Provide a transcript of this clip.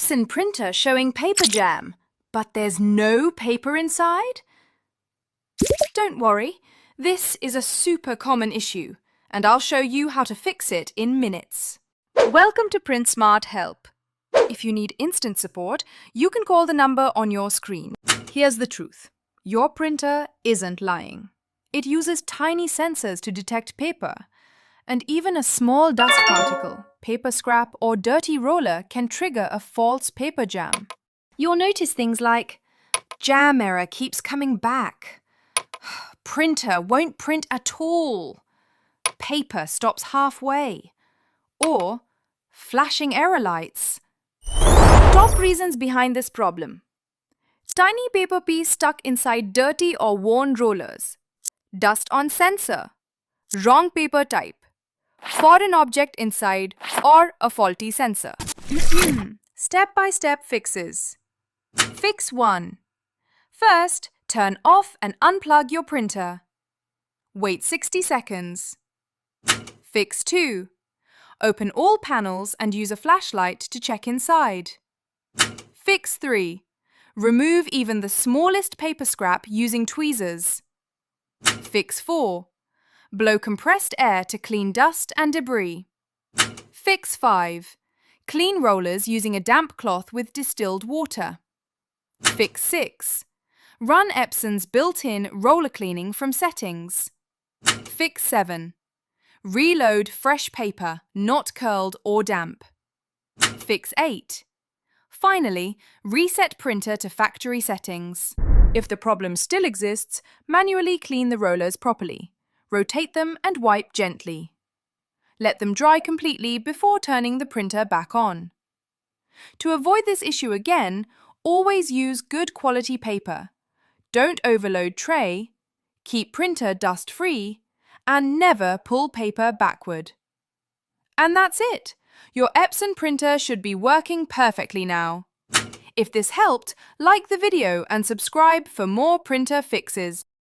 Epson printer showing paper jam, but there's no paper inside? Don't worry, this is a super common issue, and I'll show you how to fix it in minutes. Welcome to Print Smart Help. If you need instant support, you can call the number on your screen. Here's the truth. Your printer isn't lying. It uses tiny sensors to detect paper, and even a small dust particle, paper scrap, or dirty roller can trigger a false paper jam. You'll notice things like jam error keeps coming back, printer won't print at all, paper stops halfway, or flashing error lights. Top reasons behind this problem: tiny paper piece stuck inside dirty or worn rollers, dust on sensor, wrong paper type, foreign object inside, or a faulty sensor. Step-by-step fixes. Fix 1. First, turn off and unplug your printer. Wait 60 seconds. Fix 2. Open all panels and use a flashlight to check inside. Fix 3. Remove even the smallest paper scrap using tweezers. Fix 4. Blow compressed air to clean dust and debris. Fix 5. Clean rollers using a damp cloth with distilled water. Fix 6. Run Epson's built-in roller cleaning from settings. Fix 7. Reload fresh paper, not curled or damp. Fix 8. Finally, reset printer to factory settings. If the problem still exists, manually clean the rollers properly. Rotate them and wipe gently. Let them dry completely before turning the printer back on. To avoid this issue again, always use good quality paper. Don't overload tray, keep printer dust-free, and never pull paper backward. And that's it! Your Epson printer should be working perfectly now. If this helped, like the video and subscribe for more printer fixes.